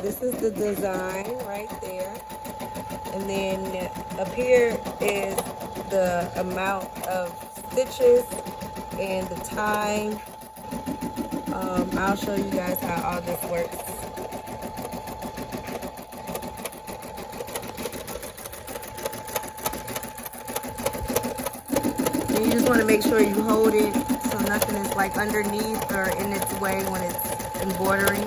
this is the design right there. And then up here is the amount of stitches and the time. I'll show you guys how all this works. And you just want to make sure you hold it so nothing is like underneath or in its way when it's embroidering.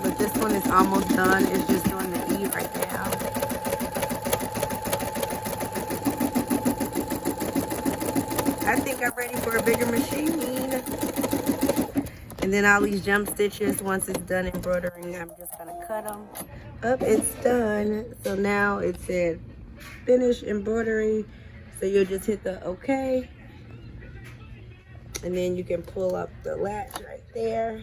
But this one is almost done. It's just doing the E right now. I think I'm ready for a bigger machine. And then all these jump stitches, once it's done embroidering, I'm just gonna cut them up. It's done. So now it said finish embroidery. So you'll just hit the OK. And then you can pull up the latch right there.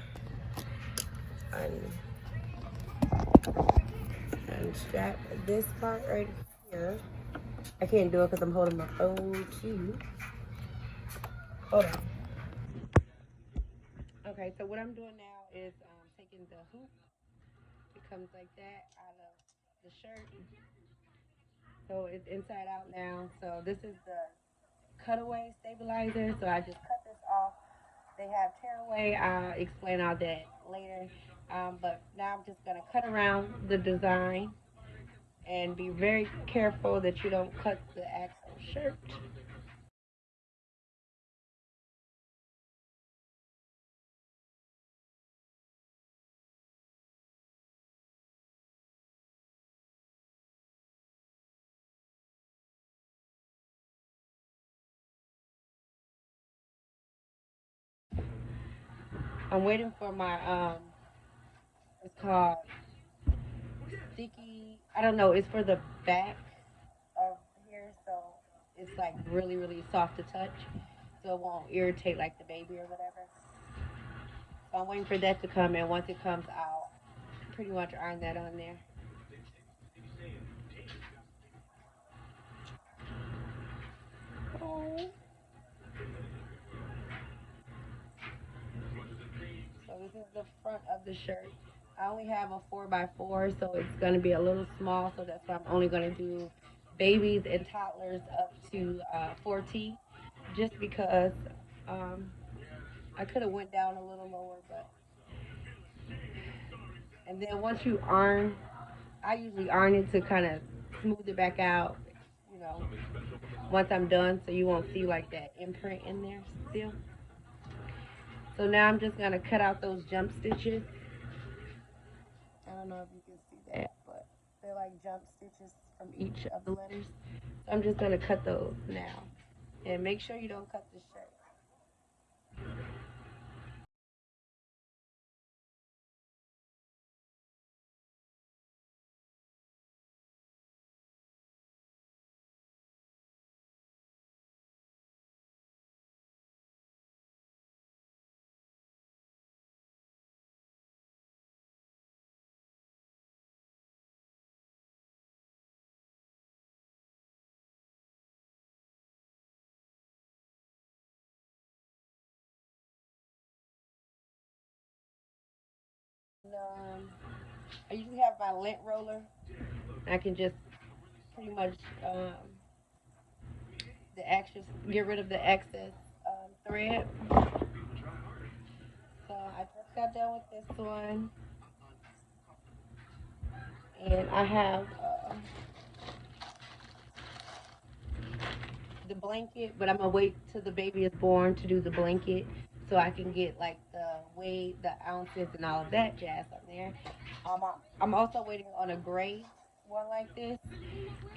Unstrap this part right here. I can't do it because I'm holding my phone too. Hold on. Okay, so what I'm doing now is taking the hoop. It comes like that out of the shirt. So it's inside out now. So this is the cutaway stabilizer. So I just cut this off. They have tearaway. I'll explain all that later. But now I'm just gonna cut around the design and be very careful that you don't cut the actual shirt. I'm waiting for my it's called sticky. I don't know. It's for the back of here, so it's like really, really soft to touch, so it won't irritate like the baby or whatever. So I'm waiting for that to come, and once it comes out, pretty much iron that on there. Oh. So this is the front of the shirt. I only have a 4x4, so it's going to be a little small. So that's why I'm only going to do babies and toddlers up to 4T, just because um, I could have went down a little lower, but and then once you iron, I usually iron it to kind of smooth it back out. You know, once I'm done, so you won't see like that imprint in there still. So now I'm just gonna cut out those jump stitches. I don't know if you can see that, but they're like jump stitches from each of the letters. So I'm just gonna cut those now. And make sure you don't cut the shirt. And, I usually have my lint roller. I can just pretty much the excess, get rid of the excess thread. So I just got done with this one, and I have the blanket, but I'm gonna wait till the baby is born to do the blanket, so I can get like the weight, the ounces, and all of that jazz on there. I'm also waiting on a gray one like this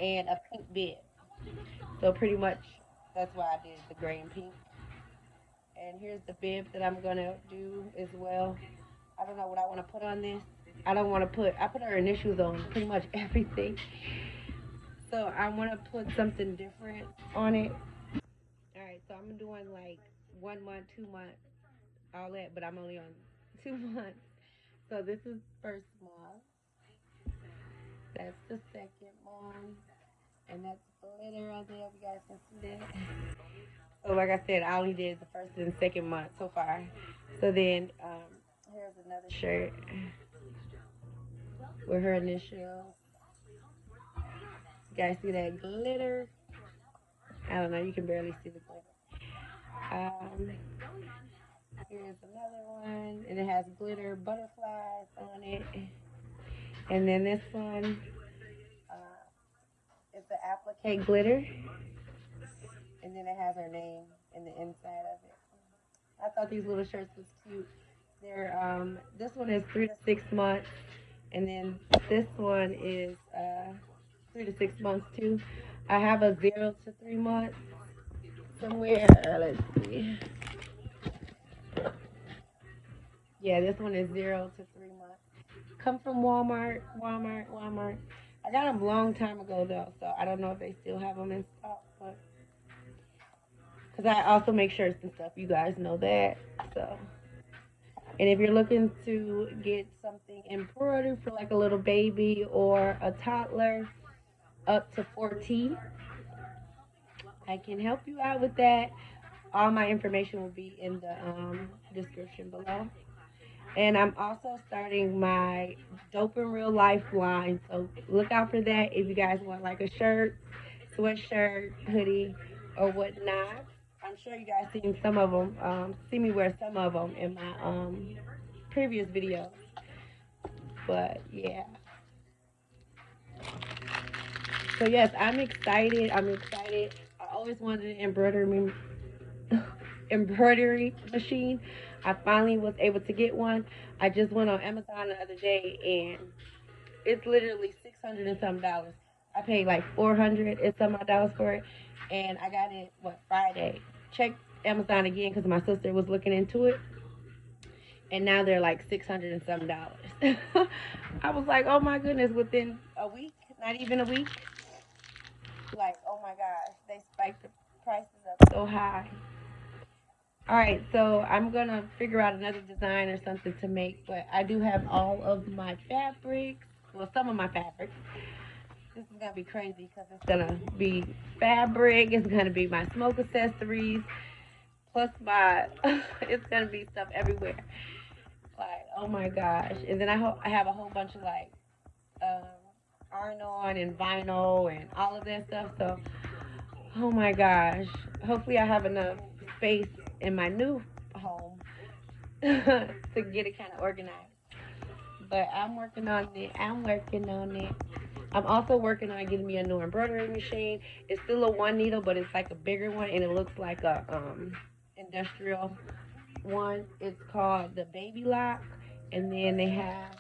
and a pink bib. So pretty much that's why I did the gray and pink. And here's the bib that I'm gonna do as well. I don't know what I want to put on this. I don't want to put. I put her initials on pretty much everything. So I want to put something different on it. All right, so I'm doing like 1 month, 2 months, all that, but I'm only on 2 months. So this is first month. That's the second one, and that's glitter on there. You guys can see that. So like I said, I only did the first and second month so far. So then Here's another shirt with her initials. You guys see that glitter? I don't know, you can barely see the glitter. Here's another one, and it has glitter butterflies on it. And then this one is the applique glitter, and then it has her name in the inside of it. I thought these little shirts was cute. They're this one is 3 to 6 months, and then this one is 3 to 6 months too. I have a 0 to 3 months somewhere. Let's see. Yeah, this one is 0 to 3 months. Come from Walmart. I got them a long time ago though, so I don't know if they still have them in stock, but because I also make shirts and stuff, you guys know that. So, and if you're looking to get something embroidered for like a little baby or a toddler up to 14, I can help you out with that. All my information will be in the description below. And I'm also starting my Dope in Real Life line. So look out for that if you guys want like a shirt, sweatshirt, hoodie, or whatnot. I'm sure you guys seen some of them, see me wear some of them in my previous videos. But yeah. So yes, I'm excited. I always wanted an embroidery machine. I finally was able to get one. I just went on Amazon the other day and it's literally $600 and some dollars. I paid like $400 and some odd dollars for it, and I got it Friday. Checked Amazon again because my sister was looking into it, and now they're like $600 and some dollars. I was like, oh my goodness, within a week, not even a week. Like, oh my gosh, they spiked the prices up so high. All right, so I'm gonna figure out another design or something to make, but I do have all of my fabrics. Well, some of my fabrics. This is gonna be crazy because it's gonna be fabric. It's gonna be my smoke accessories, plus my. It's gonna be stuff everywhere. Like, oh my gosh! And then I have a whole bunch of like iron-on and vinyl and all of that stuff. So, oh my gosh! Hopefully, I have enough space in my new home to get it kind of organized. But I'm working on it. I'm also working on getting me a new embroidery machine. It's still a one needle, but it's like a bigger one, and it looks like a industrial one. It's called the Baby Lock, and then they have.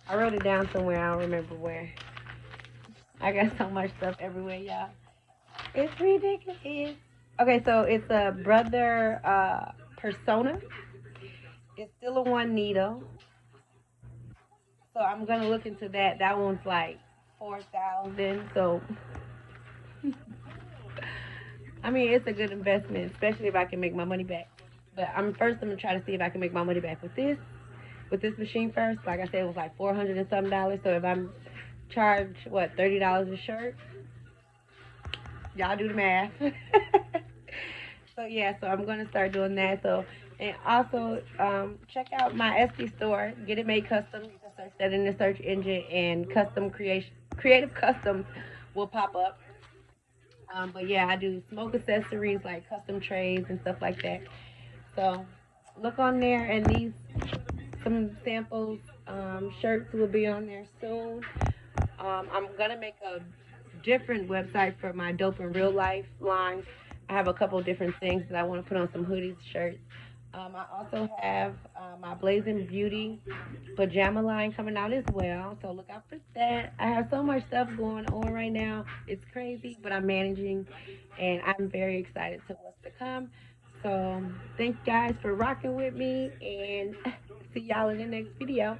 I wrote it down somewhere. I don't remember where. I got so much stuff everywhere, y'all. It's ridiculous. Okay, so it's a brother persona. It's still a one needle. So I'm gonna look into that. That one's like 4,000. So I mean, it's a good investment, especially if I can make my money back. But I'm gonna try to see if I can make my money back with this machine first. Like I said, it was like $400 and some dollars. So if I'm charged $30 a shirt, y'all do the math. So yeah, so I'm gonna start doing that. So and also check out my Etsy store, Get It Made Custom. You can search that in the search engine, and creative customs will pop up. But yeah, I do smoke accessories like custom trays and stuff like that. So look on there, and some samples shirts will be on there soon. I'm gonna make a different website for my Dope in Real Life line. I have a couple different things that I want to put on some hoodies, shirts. I also have my Blazing Beauty pajama line coming out as well, so look out for that. I have so much stuff going on right now. It's crazy, but I'm managing, and I'm very excited to what's to come. So thanks guys for rocking with me, and see y'all in the next video.